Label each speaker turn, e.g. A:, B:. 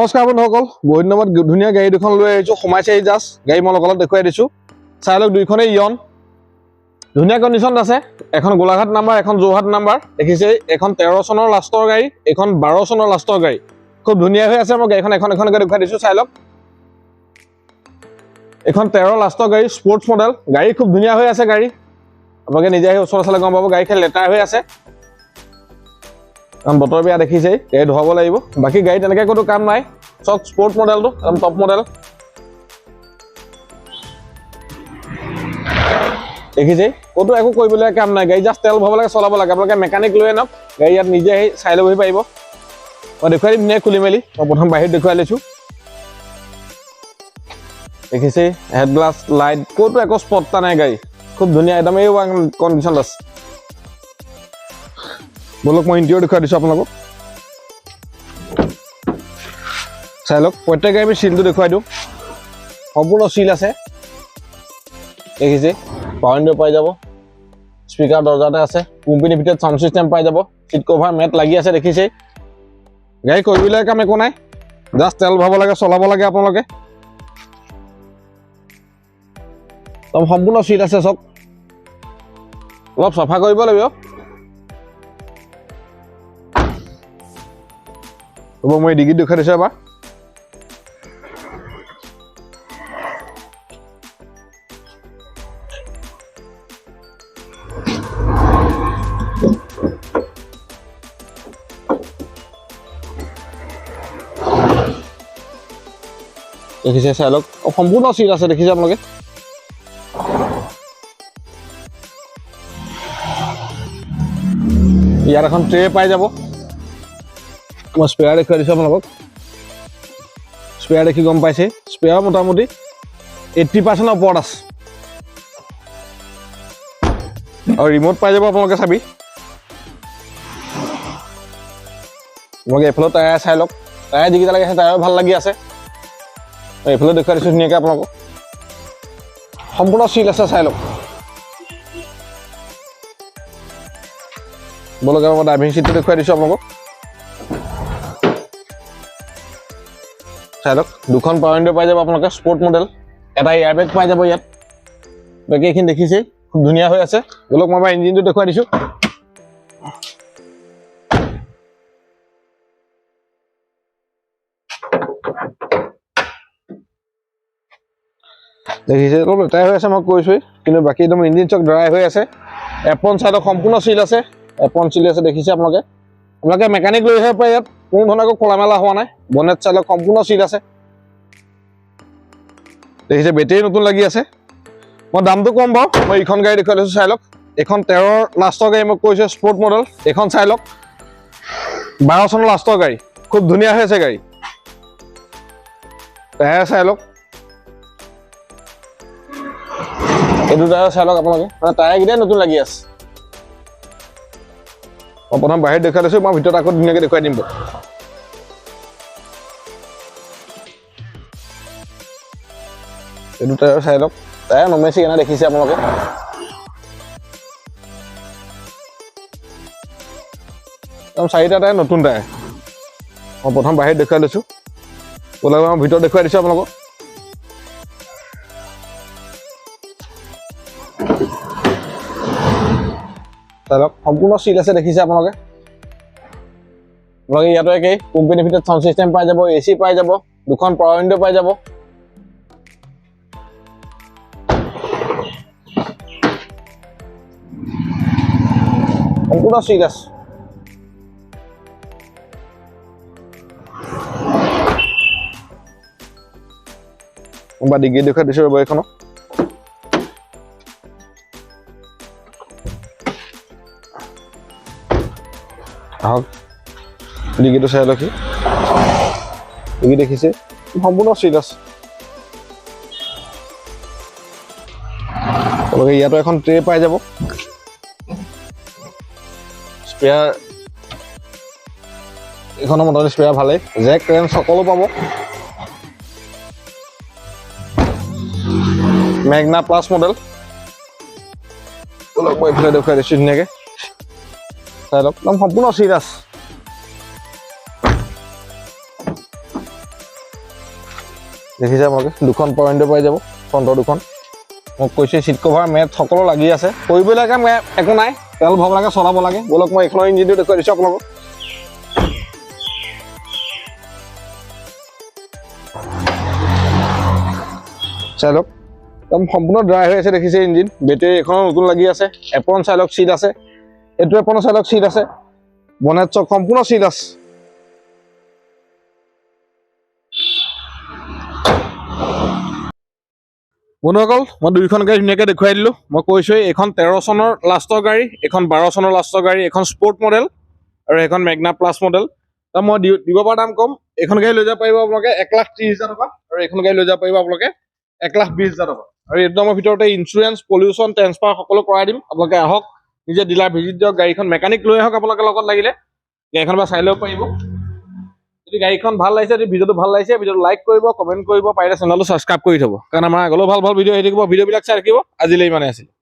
A: নমস্কাৰ বন্ধুসকল, বহুত দিনত ধুনীয়া গাড়ী দুখন লৈ আহিছোঁ। সোমাইছে এই জাষ্ট গাড়ী মই লগত দেখুৱাই দিছোঁ। চাই লওক, দুইখনেই ইয়ন, ধুনীয়া কণ্ডিশ্যন আছে। এখন গোলাঘাট নাম্বাৰ, এখন যোৰহাট নাম্বাৰ। দেখিছে, এখন 13 চনৰ লাষ্টৰ গাড়ী, এখন 12 চনৰ লাষ্টৰ গাড়ী। খুব ধুনীয়া হৈ আছে। মই গাড়ীখন এখনকৈ দেখুৱাই দিছোঁ। চাই লওক, এখন 13 লাষ্টৰ গাড়ী, স্পৰ্টছ মডেল গাড়ী। খুব ধুনীয়া হৈ আছে গাড়ী। আপোনালোকে নিজে আহি ওচৰত চালে গম পাব গাড়ী খালি লেটাৰ হৈ আছে, কাৰণ বতৰ বেয়া দেখিছেই। গাড়ী ধুৱাব লাগিব। বাকী গাড়ী তেনেকৈ কোনো কাম নাই। চব স্পৰ্ট মডেলটো একদম টপ মডেল। দেখিছেই, ক'তো একো কৰিবলৈ কাম নাই। গাড়ী জাষ্ট তেল ভৰাব লাগে, চলাব লাগে। আপোনালোকে মেকানিক লৈ আনক, গাড়ী ইয়াত নিজে আহি চাই ল'বহি পাৰিব। মই দেখুৱাই দিম ধুনীয়া খুলি মেলি। মই প্ৰথম বাহিৰত দেখুৱাই লৈছোঁ। দেখিছেই, হেডগ্লাছ লাইট, ক'তো একো স্পট এটা নাই। গাড়ী খুব ধুনীয়া, একদম এই কণ্ডিশ্যন আছে। বলক মই ইণ্টেৰিয়ৰ দেখুৱাই দিছোঁ আপোনালোকক। চাই লওক, প্ৰত্যেক গাড়ী আমি চিলটো দেখুৱাই দিওঁ। সম্পূৰ্ণ চিল আছে। দেখিছে, পাৱাৰ উইণ্ডো পাই যাব, স্পীকাৰ দৰ্জাতে আছে, কোম্পানীৰ ভিতৰত চাউণ্ড ছিষ্টেম পাই যাব, চিট কভাৰ মেট লাগি আছে। দেখিছেই, গাড়ী কৰিবলৈ কাম একো নাই, জাষ্ট তেল ভৰাব লাগে, চলাব লাগে। আপোনালোকে একদম সম্পূৰ্ণ চিট আছে। চব অলপ চাফা কৰিব লাগিব। হ'ব, মই ডিগিত দেখুৱাই দিছোঁ এবাৰ। দেখিছে, চাই লওক, সম্পূৰ্ণ চিট আছে। দেখিছে আপোনালোকে, ইয়াত এখন ট্ৰে পাই যাব। মই স্পেয়াৰ দেখুৱাই দিছোঁ আপোনালোকক। স্পেয়াৰ দেখি গম পাইছে, স্পেয়াৰ মোটামুটি 80% ওপৰত আছে। আৰু ৰিম'ট পাই যাব আপোনালোকে। চাবি আপোনালোকে এইফালেও টায়াৰ চাই লওক, টায়াৰ যিকেইটা লাগি আছে টায়াৰো ভাল লাগি আছে। এইফালে দেখুৱাই দিছোঁ ধুনীয়াকৈ আপোনালোকক। সম্পূৰ্ণ চিল আছে, চাই লওক। বলক মই ড্ৰাইভিং চিটটো দেখুৱাই দিছোঁ আপোনালোকক। চাই লওক, দুখন পাৱাৰ উইণ্ডো পাই যাব আপোনালোকে, স্পৰ্ট মডেল। এটা এয়াৰবেগ পাই যাব ইয়াত। বাকী এইখিনি দেখিছেই, খুব ধুনীয়া হৈ আছে। বলক মই ইঞ্জিনটো দেখুৱাই দিছোঁ। দেখিছে, অলপ লেটাই হৈ আছে, মই কৈছোঁৱেই, কিন্তু বাকী একদম ইঞ্জিন চক ড্ৰাই হৈ আছে। এপন চাইডত সম্পূৰ্ণ চিল আছে, এপন চিল আছে। দেখিছে আপোনালোকে মেকানিক লৈ আহিব পাৰে। ইয়াত কোনো ধৰণৰ একো খোলা মেলা হোৱা নাই। বনেট চাইডত সম্পূৰ্ণ চিল আছে। দেখিছে, বেটেৰী নতুন লাগি আছে। মই দামটো কম বাৰু। মই এইখন গাড়ী দেখুৱাই লৈছোঁ। চাই লওক, এইখন 13 লাষ্টৰ গাড়ী। মই কৈছোঁ স্পৰ্ট মডেল। এইখন চাই লওক, 12 চনৰ লাষ্টৰ গাড়ী। খুব ধুনীয়া হৈ আছে গাড়ী। টায়াৰ চাই লওক, এই দুটা চাই লওক আপোনালোকে, মানে টায়াৰকেইটাই নতুন লাগি আছে। মই প্ৰথম বাহিৰত দেখুৱাই লৈছোঁ, মই ভিতৰত আকৌ ধুনীয়াকৈ দেখুৱাই দিম। এই দুটা চাই লওক, টায়াৰ নমেছি কেনে দেখিছে আপোনালোকে। একদম 4টা টায়াৰ নতুন টায়াৰ। মই প্ৰথম বাহিৰত দেখুৱাই লৈছোঁ, ওলাই মই ভিতৰত দেখুৱাই দিছোঁ আপোনালোকক। চাই লওক, সম্পূৰ্ণ চিল আছে। দেখিছে আপোনালোকে ইয়াতো একেই, কোম্পানীৰ ভিতৰত চাউণ্ড ছিষ্টেম পাই যাব, AC পাই যাব, দুখন পাৱাৰ উইণ্ডো পাই যাব। সম্পূৰ্ণ চিল আছে। বা ডিগ্ৰী দেখুৱাই দিছোঁ ৰ'ব এইখনক। আহক, ডিগ্ৰীটো চাই লওক। ডিগ্ৰী দেখিছে, সম্পূৰ্ণ চিল আছে। ইয়াতো এখন ট্ৰে পাই যাব। স্পেয়াৰ এইখনৰ মোটামুটি স্পেয়াৰ ভালেই। জেক ৰেম সকলো পাব। Magna plus model. বলক মই এইফালে দেখুৱাই দিছোঁ ধুনীয়াকৈ। চাই লওক, একদম সম্পূৰ্ণ চিৰিয়াছ। দেখিছে আপোনালোকে দুখন পাৱাৰ উইণ্ডো পাই যাব ফ্ৰণ্টৰ দুখন মোক কৈছে চিট কভাৰ মেট সকলো লাগি আছে কৰিবলগা একো নাই তেল ভৰাব লাগে চলাব লাগে বলক মই এইখনৰ ইঞ্জিনটো দেখুৱাই দিছোঁ আপোনালোকক চাই লওক একদম সম্পূৰ্ণ ড্ৰাই হৈ আছে দেখিছে ইঞ্জিন বেটেৰী এখনো নতুন লাগি আছে এপন চাই লওক চিট আছে এইটো এপনৰ চাই লওক চিট আছে বনেট চক সম্পূৰ্ণ চিট আছে বন্ধুসকল মই দুইখন গাড়ী ধুনীয়াকৈ দেখুৱাই দিলোঁ মই কৈছোঁৱেই এইখন 13 চনৰ লাষ্টৰ গাড়ী এইখন 12 চনৰ লাষ্টৰ গাড়ী এখন স্পৰ্ট মডেল আৰু এইখন মেগনা প্লাছ মডেল তো মই দিব পৰা দাম কম এইখন গাড়ী লৈ যাব পাৰিব আপোনালোকে 1,30,000 টকা আৰু এইখন গাড়ী লৈ যাব পাৰিব আপোনালোকে 1,20,000 টকা আৰু একদমৰ ভিতৰতে ইঞ্চুৰেঞ্চ পলিউশ্যন ট্ৰেন্সফাৰ সকলো কৰাই দিম আপোনালোকে আহক নিজে ডিলাৰ ভিজিট দিয়ক গাড়ীখন মেকানিক লৈ আহক আপোনালোকে লগত লাগিলে গাড়ীখন বা চাই ল'ব পাৰিব যদি গাড়ীখন ভাল লাগিছে যদি ভিডিঅ'টো ভাল লাগিছে ভিডিঅ'টো লাইক কৰিব কমেণ্ট কৰিব পাৰিলে চেনেলটো ছাবস্ক্ৰাইব কৰি থ'ব কাৰণ আমাৰ আগলৈও ভাল ভাল ভিডিঅ' আহি থাকিব ভিডিঅ'বিলাক চাই থাকিব আজিলৈ ইমানে আছিল